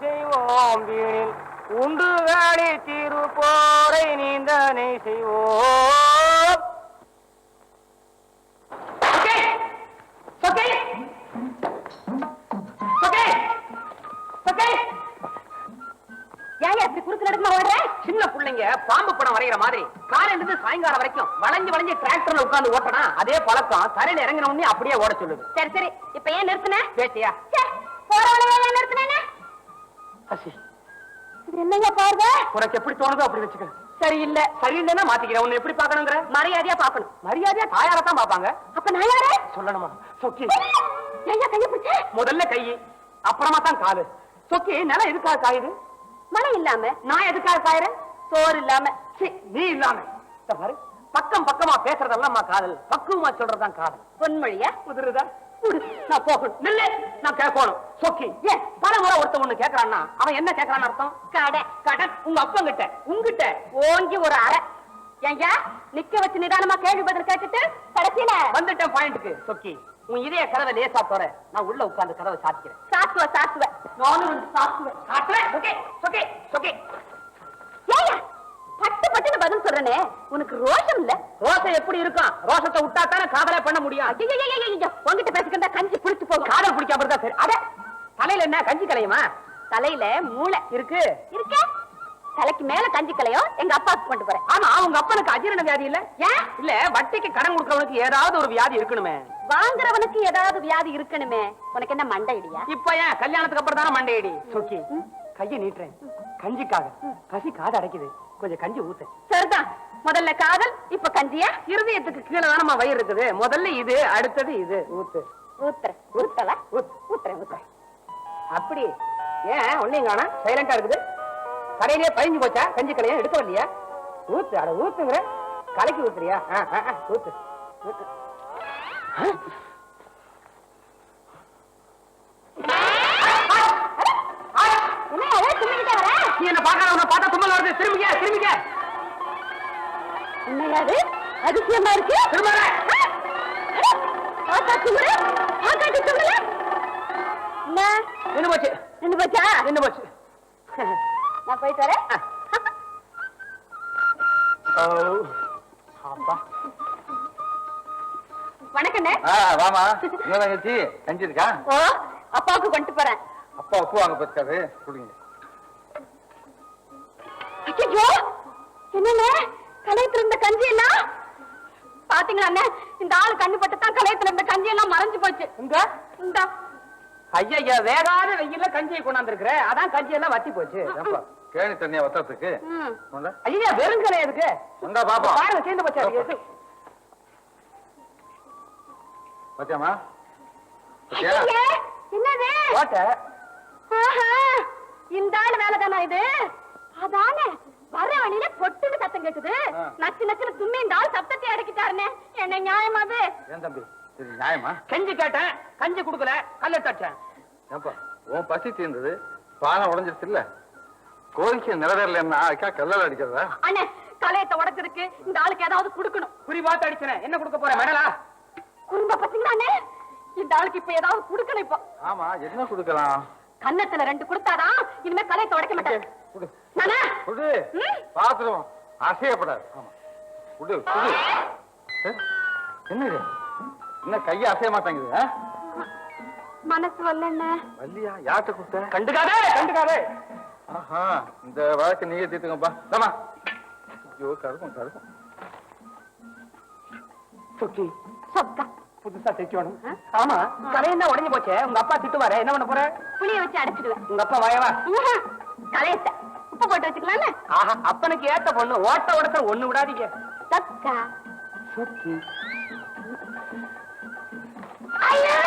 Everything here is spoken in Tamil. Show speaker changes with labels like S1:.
S1: செய்வோம் வீணில் உண்டு வேடி திருப்போரை நீந்தனை செய்வோம். சின்ன பிள்ளைங்க பாம்பு படம் வரைகிற மாதிரி காலையில இருந்து சாயங்காலம் வரைக்கும் வளைஞ்சு வளைஞ்சு டிராக்டர்ல உட்கார்ந்து ஓட்டனா அதே பழக்கம் தரையில இறங்கின உடனே அப்படியே ஓட சொல்லுது.
S2: சரி சரி, இப்ப ஏன் நிறுத்தின?
S1: பேட்டியா
S2: என்னங்க பாருங்க,
S1: உனக்கு எப்படி தோணுதோ அப்படி வச்சுக்க. சரியில்ல சரியில்லைன்னா மாத்திக்கிறேன். உன்னை எப்படி பாக்கணுங்கிற?
S2: மரியாதையா பாக்கணும்.
S1: மரியாதையா தாயாரத்தான் பாப்பாங்க.
S2: அப்ப நான் யாரு
S1: சொல்லணுமா? சொக்கி.
S2: கைய பிடிச்ச முதல்ல
S1: கை, அப்புறமா தான் காலு. சொக்கி, நிலம் எதுக்காக காயுது?
S2: மழை இல்லாம.
S1: நான் எதுக்காக காயுறேன்?
S2: சோறு இல்லாம.
S1: நீ இல்லாம. பாரு, பக்கம் பக்கமா பேசுறதெல்லாம் காதல், பக்குவமா சொல்றதுதான் காதல்.
S2: பொன்மொழியா
S1: உதிருதா? நான் போகணும். நான் கேட்கணும். சொக்கி, ஏன் பல முறை ஒருத்த ஒண்ணு கேட்கறான்னா அவன் என்ன கேட்கறான்னு அர்த்தம்?
S2: கடை
S1: கடன். உங்க அப்பங்கிட்ட உங்ககிட்ட
S2: ஓங்கி ஒரு அரை. ஏங்க நிக்க வச்சு நிதானமா கேள்வி பதில் கேட்டுட்டு கடைசியில
S1: வந்துட்டேன் பாயிண்ட்க்கு. சொக்கி, உன் இதய கதவை லேசா தோற, நான் உள்ள உட்கார்ந்து கதவை சாத்திக்கிறேன்.
S2: சாத்துவ
S1: நானும் சாத்துவேன்.
S2: பட்டு பட்டுன்னு பதில் சொல்றனே, உனக்கு ரோஷம் இல்ல?
S1: ரோஷம் எப்படி இருக்கும்? ரோஷத்தை விட்டா தானே காதலே பண்ண முடியும்.
S2: உங்ககிட்ட பேசிக்கிட்டா கஞ்சி புடிச்சு போகும்.
S1: காதல் பிடிக்காம இருந்தா சரி. அட, தலையில என்ன கஞ்சி கலையுமா?
S2: தலையில மூளை
S1: இருக்கு.
S2: தலைக்கு மேல கஞ்சி கலையும் எங்க அப்பாவுக்கு கொண்டு போறேன்.
S1: ஆமா, அவங்க அப்பனுக்கு அஜீரண வியாதி இல்ல?
S2: ஏன்
S1: இல்ல, வட்டிக்கு கடன் கொடுக்கறவனுக்கு ஏதாவது ஒரு வியாதி இருக்கணுமே.
S2: வாங்குறவனுக்கு ஏதாவது வியாதி இருக்கணுமே. உனக்கு என்ன மண்டை இடியா?
S1: இப்ப ஏன் கல்யாணத்துக்கு அப்புறம் தானே மண்டை இடி? சொக்கி, கையை நீட்டுறேன் கஞ்சிக்காக. பசி காது அடைக்குது, கொஞ்சம் கஞ்சி ஊத்து.
S2: சரிதான், முதல்ல காதல், இப்ப கஞ்சியா?
S1: இருதயத்துக்கு கீழே தானமா வயிறு இருக்குது. முதல்ல இது, அடுத்தது இது. ஊத்து.
S2: ஊத்துறேன்.
S1: அப்படி ஏன் ஒன்னையும் காணா சைலண்டா இருக்குது? கடையிலேயே பயஞ்சு போச்சா? கஞ்சி கலையா எடுக்க வரலையா? ஊத்து. அட ஊத்துங்கிற, கலைக்கு ஊத்துறியா? ஊத்து. என்ன பாக்க பார்த்தா தும்மல் வருது. திரும்பிக்க.
S2: என்னையாது அதிசயமா இருக்கு?
S1: நின்னு போச்சா?
S2: நான் போயிட்டு வரேன். வணக்கண்ணே.
S3: வாமா. கஞ்சி இருக்கா?
S2: ஓ, அப்பாவுக்கு கொண்டு போறேன்.
S3: அப்பா உப்பு வாங்க பத்தாது, குடிங்க.
S2: ஐயோ, என்னண்ணே கலையத்துல இருந்த கஞ்சி எல்லாம் பாத்தீங்களா? இந்த ஆளு கண்ணு பட்டுத்தான் கலையத்துல இருந்த கஞ்சி எல்லாம் மறைஞ்சு போச்சு. இந்த
S1: ஐயா, வேகாத வெயில்ல கஞ்சியை கொண்டாந்துருக்குற, அதான் கஞ்சி எல்லாம் வத்தி போச்சு.
S3: கேணி தண்ணியா வத்தறதுக்கு?
S1: ஐயா, வெறும் கலை எதுக்கு?
S3: பாப்பா
S1: பாருங்க, சேர்ந்து போச்சு.
S3: பாத்தியாமா?
S2: என்னது இந்த ஆளு வேலைதானா இது? அதானே வர வழியில பொட்டுன்னு சத்தம் கேக்குது. நச்சு நச்சுன்னு தும்மி இந்த ஆள் சத்தத்தை அடக்கிட்டாருன்னு. என்ன நியாயமாது?
S3: ஏன் தம்பி, நியாயமா?
S1: கஞ்சி கேட்டேன், கஞ்சி குடுக்கல, கல்லட்டாச்சேன்.
S3: ஏப்பா, உன் பசி தீர்ந்தது, பானை உடஞ்சிருச்சு இல்ல? கோரிக்கை நிறைவேறலன்னா அதுக்கா கல்லல் அடிக்கிறதா?
S2: அண்ணே, கலையத்தை உடைச்சிருக்கு, இந்த ஆளுக்கு ஏதாவது கொடுக்கணும்.
S1: குறி பார்த்து அடிச்சேன். என்ன கொடுக்க போறேன்? மெடலா?
S2: குறும்ப பசங்களானே, இந்த ஆளுக்கு இப்ப ஏதாவது கொடுக்கணும். இப்போ
S3: ஆமா, என்ன கொடுக்கலாம்?
S2: கன்னத்துல 2 கொடுத்தாதான் இனிமே கலையத்தை உடைக்க மாட்டேன்.
S3: பாத்திரம் அசையப்படாது. என்ன என்ன கைய அசைய மாட்டாங்குது?
S2: மனசு வரல.
S3: வள்ளியா? யார்கிட்ட கொடுத்த?
S1: கண்டுக்காதே.
S3: ஆஹா, இந்த வழக்கு நீங்க தீர்த்துங்கப்பா. ஐயோ, கருக்கும்.
S1: சுக்கி, புதுசா தைக்கணும். ஆமா, கலையெல்லாம் உடஞ்சு போச்சே. உங்க அப்பா திட்டுவாரு, என்ன பண்ண போற?
S2: புளிய வச்சு அடைச்சிடுவேன்.
S1: உங்க அப்பா வாயவா?
S2: கலையத்தை உப்பு போட்டு வச்சுக்கலாம்ல?
S1: ஆஹா, அப்பனுக்கு ஏத்த பொண்ணு. ஓட்ட உடத்த ஒண்ணு விடாதீங்க.
S2: தக்கா
S1: சுக்கி.
S2: ஐயோ,